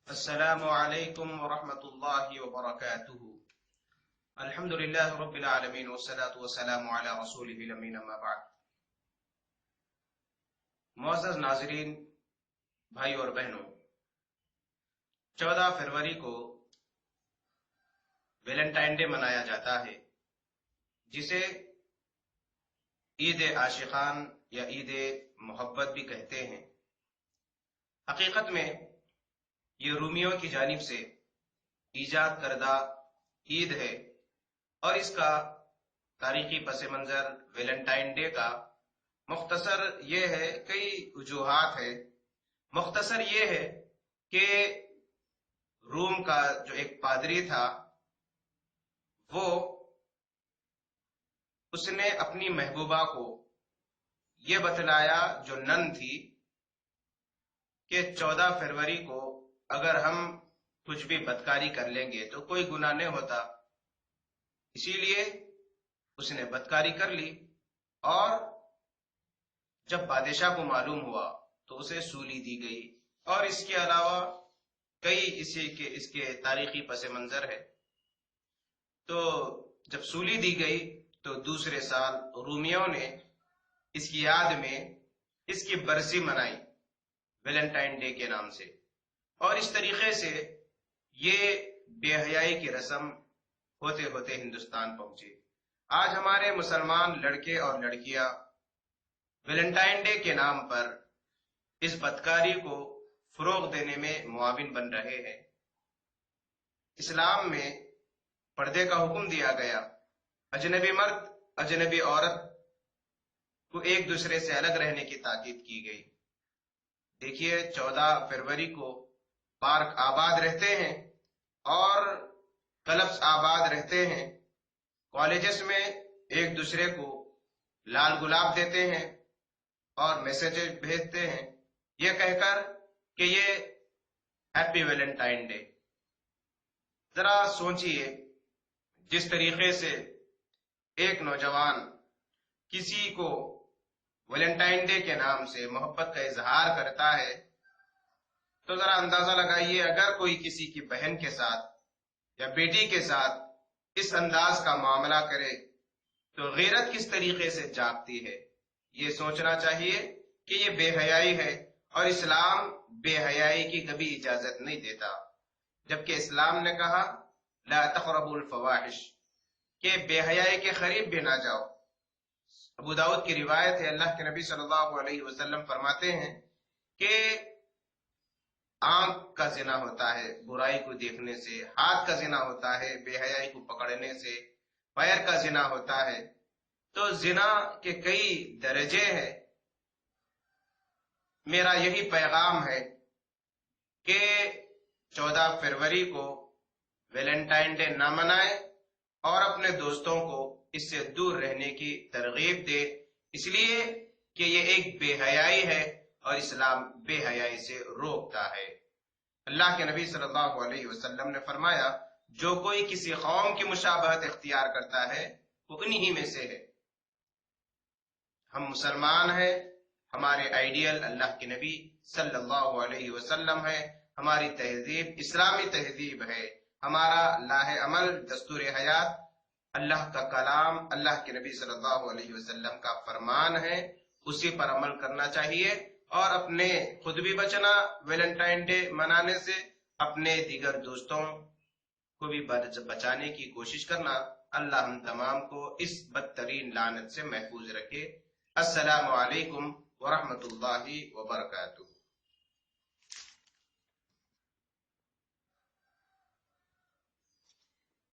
السلام علیکم ورحمۃ اللہ وبرکاتہ۔ الحمد للہ رب العالمین والصلاة والسلام علی رسولہ الامین، اما بعد۔ معزز ناظرین، بھائی اور بہنوں، 14 فروری کو ویلنٹائن ڈے منایا جاتا ہے، جسے عید عاشقان یا عید محبت بھی کہتے ہیں۔ حقیقت میں یہ رومیوں کی جانب سے ایجاد کردہ عید ہے، اور اس کا تاریخی پس منظر ویلنٹائن ڈے کا مختصر یہ ہے، کئی وجوہات ہے۔ مختصر یہ ہے کہ روم کا جو ایک پادری تھا، وہ اس نے اپنی محبوبہ کو یہ بتلایا، جو نن تھی، کہ 14 فروری کو اگر ہم کچھ بھی بدکاری کر لیں گے تو کوئی گناہ نہیں ہوتا۔ اسی لیے اس نے بدکاری کر لی، اور جب بادشاہ کو معلوم ہوا تو اسے سولی دی گئی، اور اس کے علاوہ کئی اس کے تاریخی پس منظر ہے۔ تو جب سولی دی گئی تو دوسرے سال رومیوں نے اس کی یاد میں اس کی برسی منائی ویلنٹائن ڈے کے نام سے، اور اس طریقے سے یہ بے حیائی کی رسم ہوتے ہوتے ہندوستان پہنچی۔ آج ہمارے مسلمان لڑکے اور لڑکیاں ویلنٹائن ڈے کے نام پر اس بدکاری کو فروغ دینے میں معاون بن رہے ہیں۔ اسلام میں پردے کا حکم دیا گیا، اجنبی مرد اجنبی عورت کو ایک دوسرے سے الگ رہنے کی تاکید کی گئی۔ دیکھیے، 14 فروری کو پارک آباد رہتے ہیں اور کلبس آباد رہتے ہیں، کالجز میں ایک دوسرے کو لال گلاب دیتے ہیں اور میسیجز بھیجتے ہیں، یہ کہہ کر کہ یہ ہیپی ویلنٹائن ڈے۔ ذرا سوچئے، جس طریقے سے ایک نوجوان کسی کو ویلنٹائن ڈے کے نام سے محبت کا اظہار کرتا ہے، تو ذرا اندازہ لگائیے، اگر کوئی کسی کی بہن کے ساتھ یا بیٹی کے ساتھ اس انداز کا معاملہ کرے تو غیرت کس طریقے سے جاگتی ہے۔ یہ سوچنا چاہیے کہ یہ بے حیائی ہے، اور اسلام بے حیائی کی کبھی اجازت نہیں دیتا، جبکہ اسلام نے کہا لا تقربوا الفواحش، کہ بے حیائی کے قریب بھی نہ جاؤ۔ ابو داؤد کی روایت ہے، اللہ کے نبی صلی اللہ علیہ وسلم فرماتے ہیں کہ آنکھ کا زنا ہوتا ہے برائی کو دیکھنے سے، ہاتھ کا زنا ہوتا ہے بے حیائی کو پکڑنے سے، پیر کا زنا ہوتا ہے۔ تو زنا کے کئی درجے ہیں۔ میرا یہی پیغام ہے کہ 14 فروری کو ویلنٹائن ڈے نہ منائیں، اور اپنے دوستوں کو اس سے دور رہنے کی ترغیب دے، اس لیے کہ یہ ایک بے حیائی ہے، اور اسلام بے حیائی سے روکتا ہے۔ اللہ کے نبی صلی اللہ علیہ وسلم نے فرمایا، جو کوئی کسی قوم کی مشابہت اختیار کرتا ہے وہ انہی میں سے ہے۔ ہم مسلمان ہیں، ہمارے آئیڈیل اللہ کے نبی صلی اللہ علیہ وسلم ہے، ہماری تہذیب اسلامی تہذیب ہے، ہمارا لاہ عمل دستور حیات اللہ کا کلام، اللہ کے نبی صلی اللہ علیہ وسلم کا فرمان ہے، اسی پر عمل کرنا چاہیے، اور اپنے خود بھی بچنا ویلنٹائن ڈے منانے سے، اپنے دیگر دوستوں کو بھی بچانے کی کوشش کرنا۔ اللہ ہم تمام کو اس بدترین لعنت سے محفوظ رکھے۔ السلام علیکم ورحمۃ اللہ وبرکاتہ۔